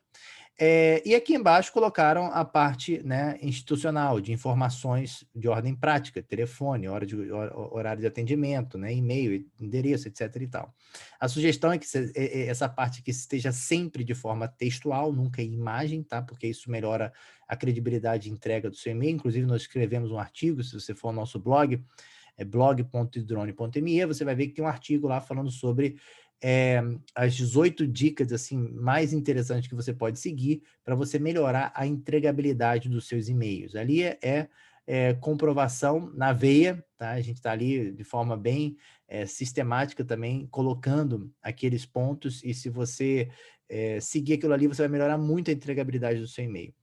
E aqui embaixo colocaram a parte, né, institucional, de informações de ordem prática, telefone, horário de atendimento, né, e-mail, endereço, etc. e tal. A sugestão é que essa parte aqui esteja sempre de forma textual, nunca em imagem, tá? Porque isso melhora a credibilidade de entrega do seu e-mail. Inclusive, nós escrevemos um artigo, se você for ao nosso blog, blog.idrone.me, você vai ver que tem um artigo lá falando sobre as 18 dicas assim, mais interessantes que você pode seguir para você melhorar a entregabilidade dos seus e-mails. Ali é comprovação na veia, tá? A gente está ali de forma bem sistemática também, colocando aqueles pontos, e se você seguir aquilo ali, você vai melhorar muito a entregabilidade do seu e-mail.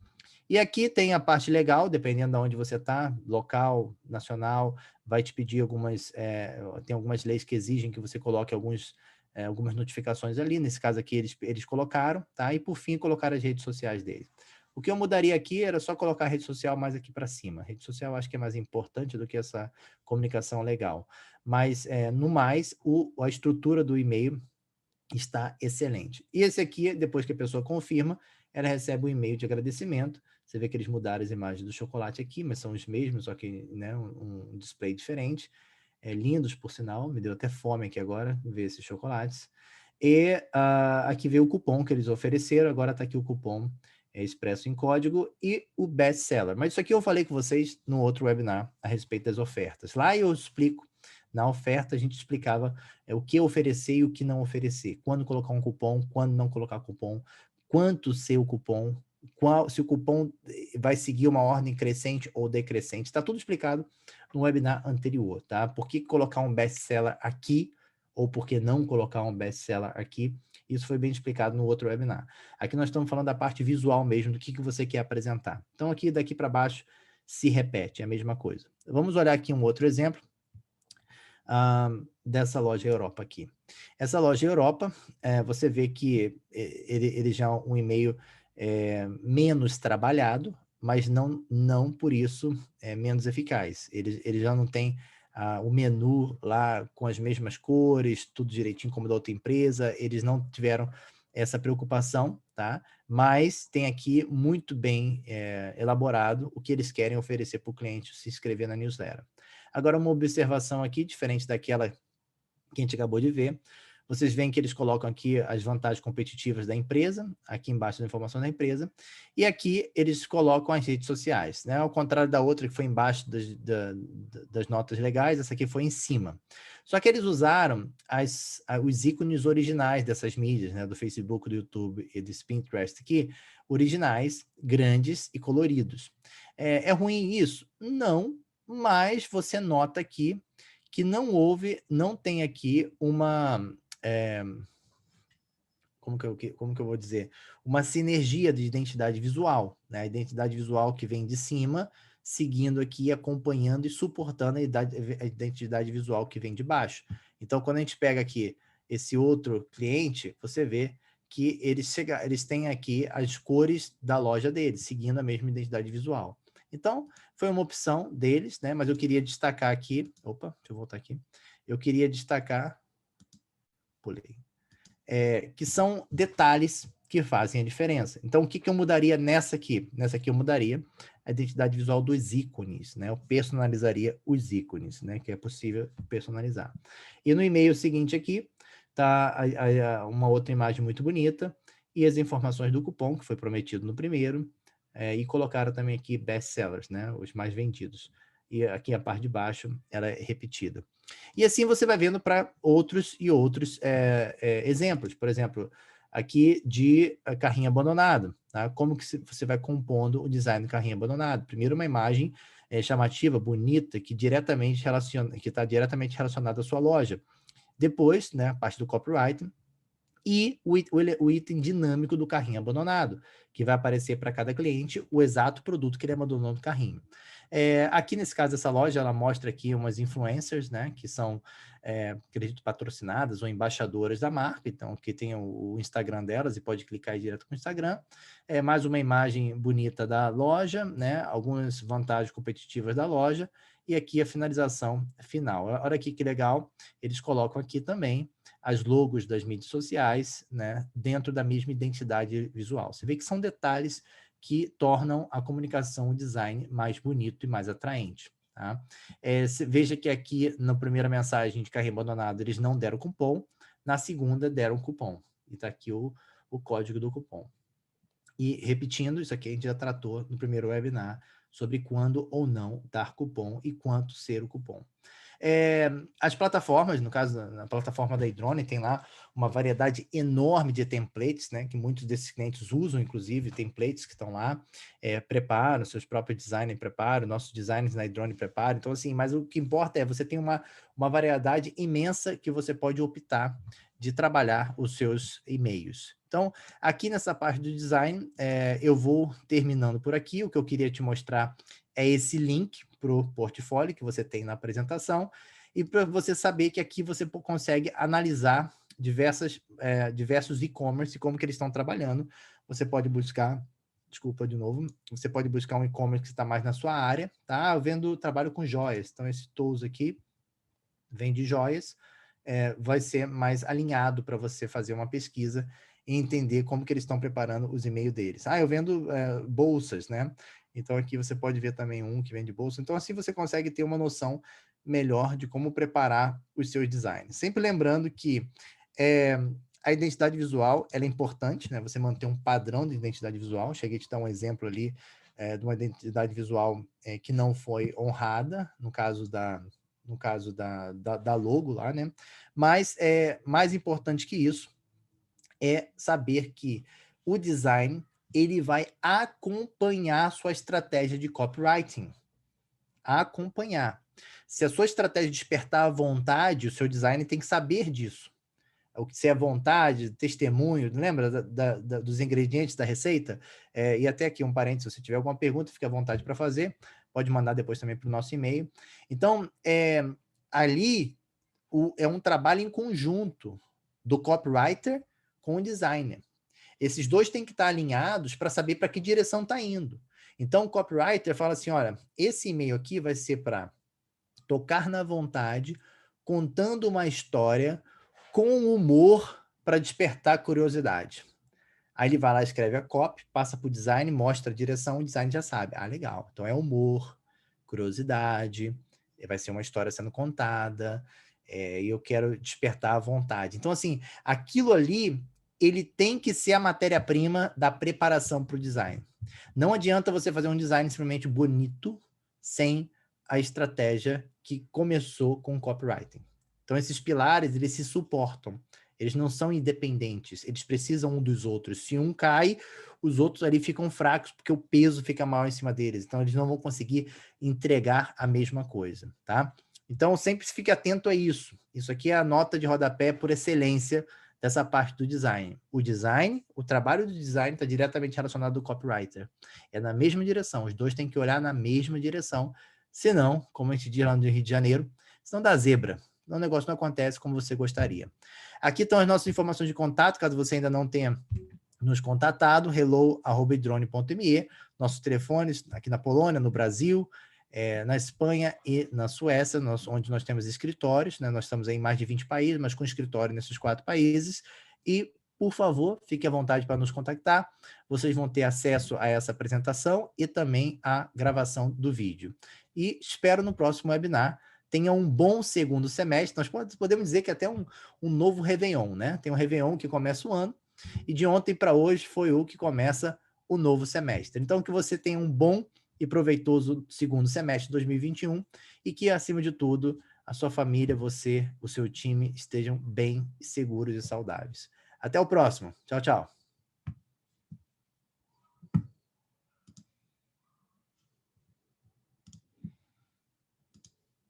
E aqui tem a parte legal, dependendo de onde você está, local, nacional, vai te pedir tem algumas leis que exigem que você coloque algumas notificações ali. Nesse caso aqui eles colocaram, tá? E por fim colocaram as redes sociais dele. O que eu mudaria aqui era só colocar a rede social mais aqui para cima. A rede social eu acho que é mais importante do que essa comunicação legal. Mas, no mais, a estrutura do e-mail está excelente. E esse aqui, depois que a pessoa confirma, ela recebe um e-mail de agradecimento. Você vê que eles mudaram as imagens do chocolate aqui, mas são os mesmos, só que, né, um display diferente. Lindos, por sinal. Me deu até fome aqui agora, ver esses chocolates. E aqui veio o cupom que eles ofereceram. Agora está aqui o cupom expresso em código e o best seller. Mas isso aqui eu falei com vocês no outro webinar a respeito das ofertas. Lá eu explico. Na oferta, a gente explicava o que oferecer e o que não oferecer. Quando colocar um cupom, quando não colocar cupom, quanto ser o cupom, se o cupom vai seguir uma ordem crescente ou decrescente. Está tudo explicado no webinar anterior, tá? Por que colocar um best-seller aqui ou por que não colocar um best-seller aqui? Isso foi bem explicado no outro webinar. Aqui nós estamos falando da parte visual mesmo, do que você quer apresentar. Então, aqui daqui para baixo se repete, é a mesma coisa. Vamos olhar aqui um outro exemplo dessa loja Europa aqui. Essa loja Europa, você vê que ele já é um e-mail menos trabalhado, mas não por isso menos eficaz. Ele já não tem o menu lá com as mesmas cores, tudo direitinho como da outra empresa, eles não tiveram essa preocupação, tá? Mas tem aqui muito bem elaborado o que eles querem oferecer para o cliente se inscrever na newsletter. Agora, uma observação aqui, diferente daquela que a gente acabou de ver, vocês veem que eles colocam aqui as vantagens competitivas da empresa, aqui embaixo da informação da empresa, e aqui eles colocam as redes sociais, né? Ao contrário da outra que foi embaixo das notas legais, essa aqui foi em cima. Só que eles usaram os ícones originais dessas mídias, né? Do Facebook, do YouTube e do Pinterest aqui, originais, grandes e coloridos. É ruim isso? Não, mas você nota aqui que não tem aqui uma... como que eu vou dizer? Uma sinergia de identidade visual, né? A identidade visual que vem de cima, seguindo aqui, acompanhando e suportando a identidade visual que vem de baixo. Então, quando a gente pega aqui esse outro cliente, você vê que eles têm aqui as cores da loja deles, seguindo a mesma identidade visual. Então, foi uma opção deles, né? Mas eu queria destacar aqui... Opa, deixa eu voltar aqui. Eu queria destacar... Pulei. Que são detalhes que fazem a diferença. Então, o que eu mudaria nessa aqui? Nessa aqui eu mudaria a identidade visual dos ícones, né? Eu personalizaria os ícones, né? Que é possível personalizar. E no e-mail seguinte aqui, tá uma outra imagem muito bonita e as informações do cupom, que foi prometido no primeiro, e colocaram também aqui best sellers, né? Os mais vendidos. E aqui a parte de baixo, ela é repetida. E assim você vai vendo para outros e outros exemplos. Por exemplo, aqui de carrinho abandonado. Tá? Como que você vai compondo o design do carrinho abandonado? Primeiro, uma imagem chamativa, bonita, que está diretamente relacionada à sua loja. Depois, né, a parte do copyright e o item dinâmico do carrinho abandonado, que vai aparecer para cada cliente o exato produto que ele abandonou no carrinho. Aqui, nesse caso, essa loja, ela mostra aqui umas influencers, né, que são, acredito, patrocinadas ou embaixadoras da marca, então aqui tem o Instagram delas e pode clicar aí direto com o Instagram. Mais uma imagem bonita da loja, né, algumas vantagens competitivas da loja, e aqui a finalização final. Olha aqui que legal, eles colocam aqui também as logos das mídias sociais, né, dentro da mesma identidade visual. Você vê que são detalhes que tornam a comunicação, o design mais bonito e mais atraente. Tá? Veja que aqui, na primeira mensagem de carrinho abandonado, eles não deram cupom, na segunda deram cupom. E está aqui o código do cupom. E repetindo, isso aqui a gente já tratou no primeiro webinar, sobre quando ou não dar cupom e quanto ser o cupom. As plataformas, no caso, na plataforma da Idrone, tem lá uma variedade enorme de templates, né, que muitos desses clientes usam, inclusive, templates que estão lá, preparam, seus próprios designers preparam, nossos designers na Idrone preparam, então assim, mas o que importa é você tem uma variedade imensa que você pode optar de trabalhar os seus e-mails. Então, aqui nessa parte do design, eu vou terminando por aqui. O que eu queria te mostrar é esse link para o portfólio que você tem na apresentação e para você saber que aqui você consegue analisar diversos e-commerce e como que eles estão trabalhando. Você pode buscar, desculpa de novo, você pode buscar um e-commerce que está mais na sua área, tá? Eu trabalho com joias, então esse Tools aqui vende joias, vai ser mais alinhado para você fazer uma pesquisa e entender como que eles estão preparando os e-mails deles. Eu vendo bolsas, né? Então, aqui você pode ver também um que vende bolsa. Então, assim você consegue ter uma noção melhor de como preparar os seus designs. Sempre lembrando que a identidade visual ela é importante, né? Você manter um padrão de identidade visual. Cheguei a te dar um exemplo ali de uma identidade visual que não foi honrada, no caso da logo lá, né? Mas mais importante que isso é saber que o design ele vai acompanhar a sua estratégia de copywriting. Acompanhar. Se a sua estratégia despertar a vontade, o seu design tem que saber disso. O que se é vontade, testemunho, lembra dos ingredientes da receita? E até aqui um parênteses, se você tiver alguma pergunta, fique à vontade para fazer. Pode mandar depois também para o nosso e-mail. Então, ali é um trabalho em conjunto do copywriter com o designer. Esses dois têm que estar alinhados para saber para que direção está indo. Então, o copywriter fala assim, olha, esse e-mail aqui vai ser para tocar na vontade, contando uma história com humor para despertar curiosidade. Aí ele vai lá, escreve a copy, passa para o design, mostra a direção, o design já sabe. Legal. Então é humor, curiosidade, vai ser uma história sendo contada, e eu quero despertar a vontade. Então, assim, aquilo ali, ele tem que ser a matéria-prima da preparação para o design. Não adianta você fazer um design simplesmente bonito sem a estratégia que começou com o copywriting. Então, esses pilares, eles se suportam. Eles não são independentes, eles precisam um dos outros. Se um cai, os outros ali ficam fracos, porque o peso fica maior em cima deles. Então, eles não vão conseguir entregar a mesma coisa, tá? Então, sempre fique atento a isso. Isso aqui é a nota de rodapé por excelência dessa parte do design. O trabalho do design está diretamente relacionado ao copywriter. É na mesma direção, os dois têm que olhar na mesma direção. Senão, como a gente diz lá no Rio de Janeiro, senão dá zebra. O negócio não acontece como você gostaria. Aqui estão as nossas informações de contato, caso você ainda não tenha nos contatado, hello@idrone.me, nossos telefones aqui na Polônia, no Brasil, na Espanha e na Suécia, onde nós temos escritórios, né? Nós estamos em mais de 20 países, mas com escritório nesses 4 países, e, por favor, fique à vontade para nos contactar, vocês vão ter acesso a essa apresentação e também a gravação do vídeo. E espero no próximo webinar. Tenha um bom segundo semestre, nós podemos dizer que até um novo Réveillon, né? Tem um Réveillon que começa o ano, e de ontem para hoje foi o que começa o novo semestre. Então, que você tenha um bom e proveitoso segundo semestre de 2021 e que, acima de tudo, a sua família, você, o seu time estejam bem seguros e saudáveis. Até o próximo. Tchau, tchau.